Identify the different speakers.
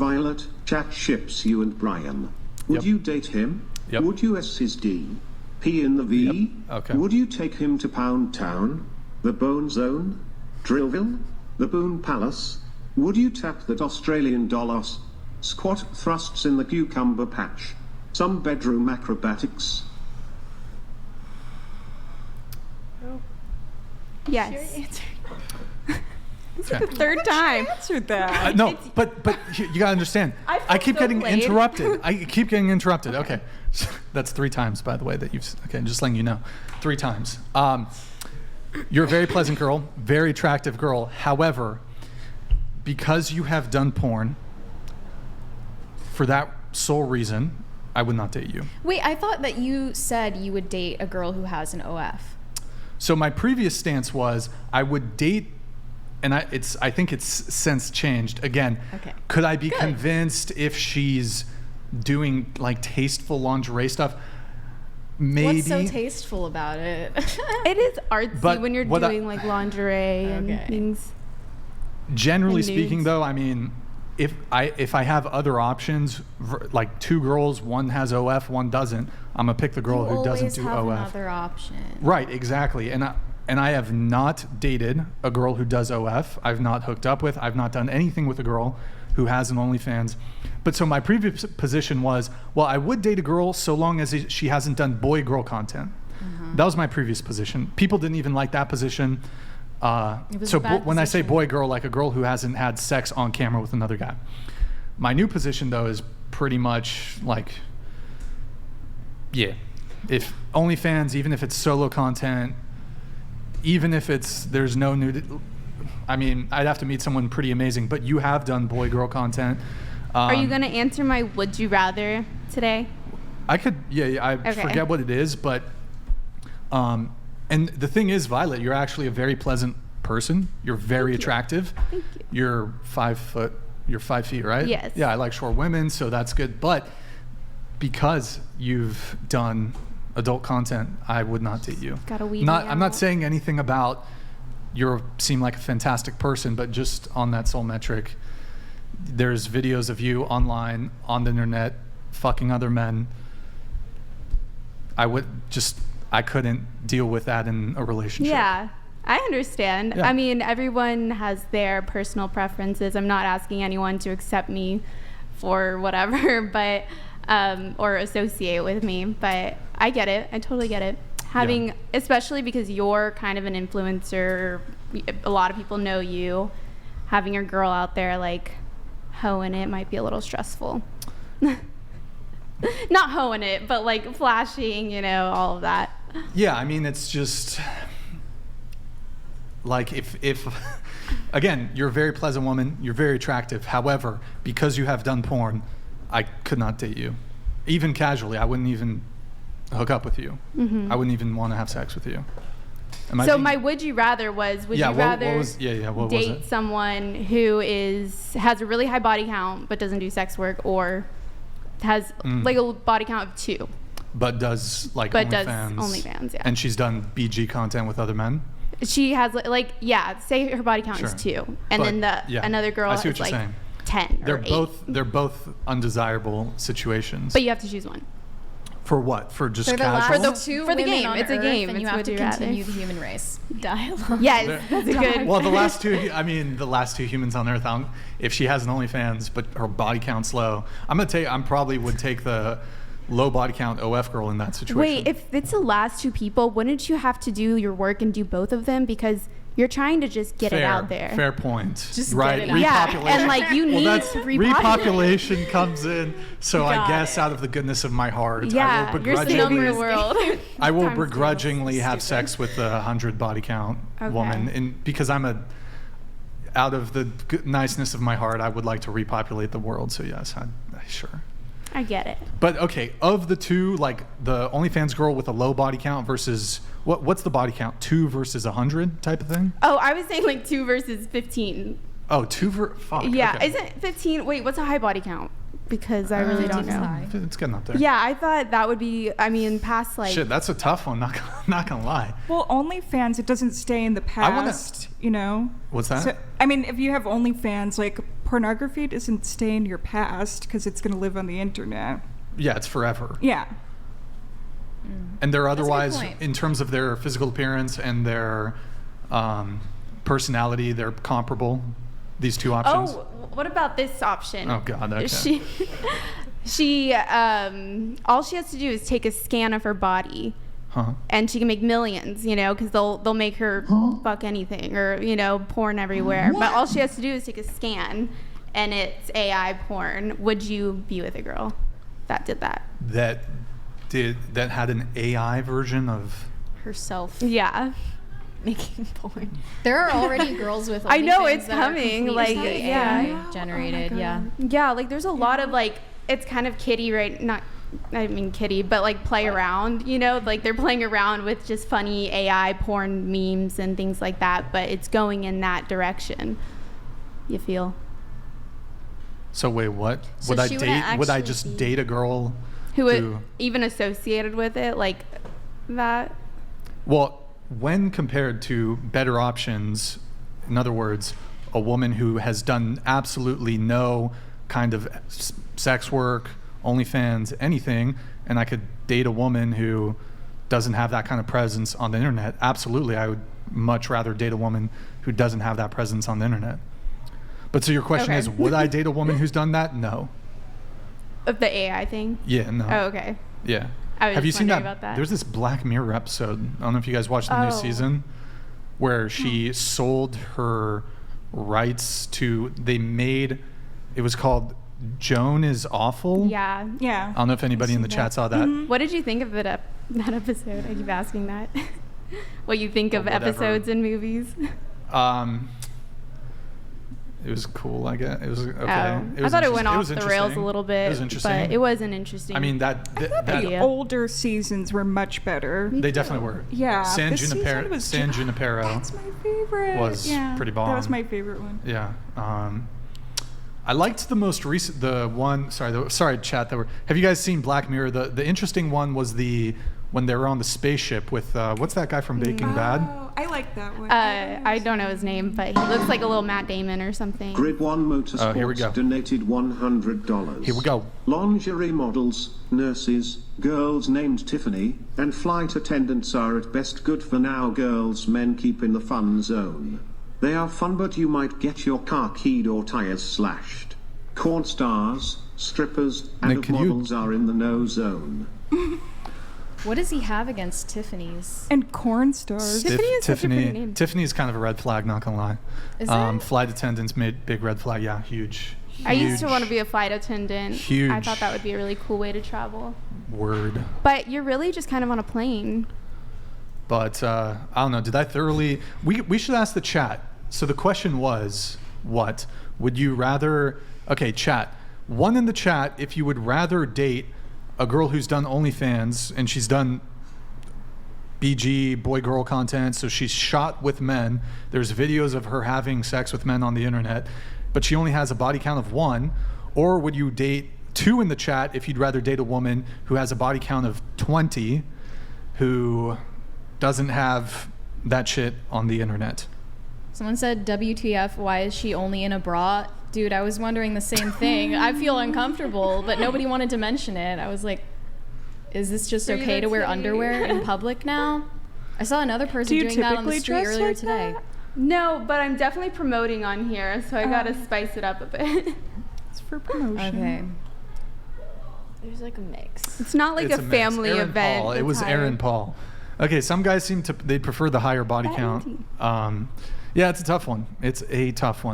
Speaker 1: Violet, chat ships you and Brian. Would
Speaker 2: Yep.
Speaker 1: you date him?
Speaker 2: Yep.
Speaker 1: Would you S his D? P in the V?
Speaker 2: Yep. Okay.
Speaker 1: Would you take him to Pound Town? The Bone Zone? Drillville? The Boon Palace? Would you tap that Australian dollars? Squat thrusts in the cucumber patch? Some bedroom acrobatics?
Speaker 3: Yes.
Speaker 4: This is the third time.
Speaker 3: Answered that.
Speaker 2: No, but you gotta understand. I keep
Speaker 4: so
Speaker 2: getting
Speaker 4: played.
Speaker 2: interrupted. I keep getting interrupted. Okay, that's 3 times, by the way, that you've. Okay, just letting you know, 3 times. You're a very pleasant girl, very attractive girl. However, because you have done porn, for that sole reason, I would not date you.
Speaker 4: Wait, I thought that you said you would date a girl who has an OF.
Speaker 2: So my previous stance was I would date, and I think it's since changed. Again,
Speaker 4: Okay.
Speaker 2: Could I be
Speaker 4: Good.
Speaker 2: convinced if she's doing like tasteful lingerie stuff? Maybe.
Speaker 4: What's so tasteful about it?
Speaker 3: It is artsy
Speaker 2: But
Speaker 3: when you're
Speaker 2: what I-
Speaker 3: doing like lingerie and
Speaker 4: Okay.
Speaker 3: things.
Speaker 2: Generally
Speaker 3: and
Speaker 2: speaking,
Speaker 3: nudes.
Speaker 2: though, I mean, if I have other options, like 2 girls, one has OF, one doesn't, I'm gonna pick the girl
Speaker 4: You
Speaker 2: who doesn't
Speaker 4: always
Speaker 2: do
Speaker 4: have
Speaker 2: OF.
Speaker 4: another option.
Speaker 2: Right, exactly. And I have not dated a girl who does OF. I've not hooked up with. I've not done anything with a girl who has an OnlyFans. But so my previous position was, well, I would date a girl so long as she hasn't done boy-girl content. That was my previous position. People didn't even like that position.
Speaker 4: It was
Speaker 2: So
Speaker 4: a bad
Speaker 2: when I say
Speaker 4: position.
Speaker 2: boy-girl, like a girl who hasn't had sex on camera with another guy. My new position, though, is pretty much like, yeah, if OnlyFans, even if it's solo content, even if there's no nudity, I mean, I'd have to meet someone pretty amazing, but you have done boy-girl content.
Speaker 3: Are you going to answer my would you rather today?
Speaker 2: I could, I forget what it is, but, and the thing is, Violet, you're actually a very pleasant person. You're very attractive.
Speaker 3: Thank you.
Speaker 2: You're 5 feet, right?
Speaker 3: Yes.
Speaker 2: Yeah, I like short women, so that's good. But because you've done adult content, I would not date you.
Speaker 3: Gotta weed
Speaker 2: I'm
Speaker 3: me
Speaker 2: not
Speaker 3: out.
Speaker 2: saying anything about you seem like a fantastic person, but just on that sole metric, there's videos of you online, on the internet, fucking other men. I couldn't deal with that in a relationship.
Speaker 3: Yeah, I understand.
Speaker 2: Yeah.
Speaker 3: I mean, everyone has their personal preferences. I'm not asking anyone to accept me for whatever, but or associate with me. But I get it. I totally get it. Having, especially because you're kind of an influencer, a lot of people know you. Having your girl out there like hoeing it might be a little stressful. Not hoeing it, but like flashing, all of that.
Speaker 2: Yeah, I mean, it's just like if again, you're a very pleasant woman, you're very attractive. However, because you have done porn, I could not date you. Even casually, I wouldn't even hook up with you. I wouldn't even want to have sex with you.
Speaker 3: So my would you rather was, would you rather
Speaker 2: what was
Speaker 3: date
Speaker 2: it?
Speaker 3: someone who has a really high body count but doesn't do sex work, or has like a body count of 2
Speaker 2: But does like
Speaker 3: but does
Speaker 2: OnlyFans.
Speaker 3: OnlyFans, yeah.
Speaker 2: And she's done BG content with other men.
Speaker 3: She has say her body count is
Speaker 2: Sure.
Speaker 3: 2, and
Speaker 2: But,
Speaker 3: then
Speaker 2: yeah,
Speaker 3: another girl
Speaker 2: I see what
Speaker 3: is
Speaker 2: you're
Speaker 3: like
Speaker 2: saying.
Speaker 3: 10 or 8.
Speaker 2: They're both undesirable situations.
Speaker 3: But you have to choose one.
Speaker 2: For what? For just
Speaker 4: For the
Speaker 2: casual?
Speaker 4: last 2
Speaker 3: for the
Speaker 4: women
Speaker 3: game.
Speaker 4: on
Speaker 3: It's a
Speaker 4: Earth,
Speaker 3: game.
Speaker 4: and
Speaker 3: It's
Speaker 4: you have
Speaker 3: would
Speaker 4: to
Speaker 3: you rather.
Speaker 4: continue the human race. Dialogue.
Speaker 3: Yes, that's a good.
Speaker 2: Well, the last 2, I mean, the last 2 humans on Earth, if she has an OnlyFans, but her body count's low, I probably would take the low body count OF girl in that situation.
Speaker 3: Wait, if it's the last 2 people, wouldn't you have to do your work and do both of them? Because you're trying to just get it out there.
Speaker 2: Fair point.
Speaker 4: Just
Speaker 2: right.
Speaker 4: get it out.
Speaker 3: Yeah,
Speaker 2: Repopulation.
Speaker 3: and like you need
Speaker 2: that's
Speaker 3: to repopulate.
Speaker 2: repopulation comes in. So I
Speaker 4: Got
Speaker 2: guess
Speaker 4: it.
Speaker 2: out of the goodness of my heart,
Speaker 3: Yeah,
Speaker 2: I will
Speaker 3: you're saving
Speaker 2: begrudgingly,
Speaker 3: the world.
Speaker 2: I will
Speaker 3: Times two.
Speaker 2: begrudgingly have sex with a 100 body count
Speaker 3: Okay.
Speaker 2: woman, and because out of the niceness of my heart, I would like to repopulate the world. So yes, sure.
Speaker 3: I get it.
Speaker 2: But okay, of the 2, like the OnlyFans girl with a low body count versus what's the body count? 2 versus 100 type of thing?
Speaker 3: Oh, I was saying like 2 versus 15.
Speaker 2: Oh, 2 fuck.
Speaker 3: Yeah,
Speaker 2: okay.
Speaker 3: isn't 15? Wait, what's a high body count? Because I really don't
Speaker 4: 15 is
Speaker 3: know.
Speaker 4: high.
Speaker 2: It's getting up there.
Speaker 3: Yeah, I thought that would be. I mean, past like.
Speaker 2: Shit, that's a tough one. Not gonna lie.
Speaker 5: Well, OnlyFans, it doesn't stay in the
Speaker 2: I wanna-
Speaker 5: past, you know?
Speaker 2: What's that?
Speaker 5: So, I mean, if you have OnlyFans, like pornography doesn't stay in your past because it's going to live on the internet.
Speaker 2: Yeah, it's forever.
Speaker 5: Yeah.
Speaker 2: And they're
Speaker 4: a good
Speaker 2: otherwise,
Speaker 4: point.
Speaker 2: in terms of their physical appearance and their personality, they're comparable. These two options.
Speaker 3: Oh, what about this option?
Speaker 2: Oh, God. Okay.
Speaker 3: She all she has to do is take a scan of her body,
Speaker 2: Huh.
Speaker 3: and she can make millions, you know, because they'll make her fuck anything, or, you know, porn everywhere. But all she has to do is take a scan, and it's AI porn. Would you be with a girl that did that?
Speaker 2: That had an AI version of.
Speaker 4: Herself
Speaker 3: Yeah.
Speaker 4: making porn. There are already girls with.
Speaker 3: I know,
Speaker 4: OnlyFans
Speaker 3: it's
Speaker 4: that are
Speaker 3: coming,
Speaker 4: completely
Speaker 3: like,
Speaker 4: AI
Speaker 3: yeah.
Speaker 4: generated.
Speaker 5: Oh my
Speaker 4: Yeah.
Speaker 5: God.
Speaker 3: Yeah, like there's a lot of like, it's kind of kiddie, right? Not, I mean kiddie, but like play around, you know, like they're playing around with just funny AI porn memes and things like that, but it's going in that direction. You feel?
Speaker 2: So wait, what?
Speaker 4: So
Speaker 2: Would I
Speaker 4: she wouldn't
Speaker 2: date? Would I
Speaker 4: actually
Speaker 2: just
Speaker 4: be-
Speaker 2: date a girl
Speaker 3: Who would even associated with it like that?
Speaker 2: Well, when compared to better options, in other words, a woman who has done absolutely no kind of sex work, OnlyFans, anything, and I could date a woman who doesn't have that kind of presence on the internet, absolutely, I would much rather date a woman who doesn't have that presence on the internet. But so your question
Speaker 3: Okay.
Speaker 2: is, would I date a woman who's done that? No.
Speaker 3: Of the AI thing?
Speaker 2: Yeah, no.
Speaker 3: Oh, okay.
Speaker 2: Yeah.
Speaker 3: I was
Speaker 2: Have you
Speaker 3: just
Speaker 2: seen
Speaker 3: wondering
Speaker 2: that?
Speaker 3: about that.
Speaker 2: There's this Black Mirror episode. I don't know if you guys watched the new
Speaker 3: Oh.
Speaker 2: season, where she sold her rights to. They made. It was called "Joan is Awful."
Speaker 3: Yeah.
Speaker 5: Yeah.
Speaker 2: I don't know if anybody in the
Speaker 5: seen
Speaker 2: chat
Speaker 5: that.
Speaker 2: saw that.
Speaker 3: What did you think of that episode? I keep asking that. What you think of
Speaker 2: Whatever.
Speaker 3: episodes in movies?
Speaker 2: It was cool. I guess it was okay.
Speaker 3: Oh.
Speaker 2: It
Speaker 3: I
Speaker 2: was
Speaker 3: thought it
Speaker 2: interest-
Speaker 3: went off
Speaker 2: was
Speaker 3: the rails a
Speaker 2: interesting.
Speaker 3: little bit.
Speaker 2: It was interesting.
Speaker 3: But it was an interesting.
Speaker 2: I mean that
Speaker 3: idea.
Speaker 5: The older seasons were much better.
Speaker 2: they definitely were.
Speaker 5: Yeah.
Speaker 2: San
Speaker 5: this season was
Speaker 2: Junipero
Speaker 5: That's my favorite.
Speaker 2: was
Speaker 5: yeah,
Speaker 2: pretty
Speaker 5: That was
Speaker 2: bomb.
Speaker 5: my favorite one.
Speaker 2: Yeah. I liked the most recent, the one. Sorry, chat. Have you guys seen Black Mirror? The interesting one was when they were on the spaceship with what's that guy from Breaking Bad?
Speaker 5: Oh, I like that one.
Speaker 3: I don't know his name, but he looks like a little Matt Damon or something.
Speaker 1: Grid One Motorsports
Speaker 2: here we go.
Speaker 1: donated $100.
Speaker 2: Here we go.
Speaker 1: Lingerie models, nurses, girls named Tiffany, and flight attendants are at best good for now. Girls, men keep in the fun zone. They are fun, but you might get your car keyed or tires slashed. Corn stars, strippers, and
Speaker 2: Nick, can you-
Speaker 1: models are in the no zone.
Speaker 4: What does he have against Tiffany's?
Speaker 5: and corn stars.
Speaker 3: Tiffany is such a pretty name.
Speaker 2: Tiffany's kind of a red flag, not gonna lie.
Speaker 4: Is it?
Speaker 2: Flight attendants made big red flag. Yeah, huge.
Speaker 3: I used to
Speaker 2: Huge
Speaker 3: want to be a flight attendant.
Speaker 2: Huge.
Speaker 3: I thought that would be a really cool way to travel.
Speaker 2: Word.
Speaker 3: But you're really just kind of on a plane.
Speaker 2: But I don't know. Did I thoroughly? We should ask the chat. So the question was, what would you rather? Okay, chat. One in the chat, if you would rather date a girl who's done OnlyFans and she's done BG boy girl content, so she's shot with men. There's videos of her having sex with men on the internet, but she only has a body count of 1. Or would you date 2 in the chat if you'd rather date a woman who has a body count of 20, who doesn't have that shit on the internet?
Speaker 4: Someone said, WTF, why is she only in a bra? Dude, I was wondering the same thing. I feel uncomfortable, but nobody wanted to mention it. I was like, is this just
Speaker 3: For you,
Speaker 4: okay to
Speaker 3: that's
Speaker 4: wear
Speaker 3: funny.
Speaker 4: underwear in public now? I saw another person
Speaker 5: Do you
Speaker 4: doing that on the
Speaker 5: typically
Speaker 4: street
Speaker 5: dress
Speaker 4: earlier
Speaker 5: like
Speaker 4: today.
Speaker 5: that?
Speaker 3: No, but I'm definitely promoting on here, so I gotta spice it up a bit.
Speaker 5: It's for promotion.
Speaker 4: Okay.
Speaker 6: There's like a mix.
Speaker 3: It's not like
Speaker 2: It's
Speaker 3: a
Speaker 2: mix.
Speaker 3: family
Speaker 2: Aaron
Speaker 3: event.
Speaker 2: Paul. It was Aaron Paul. Okay, some guys they'd prefer the higher body count. Yeah, it's a tough one. It's a tough one.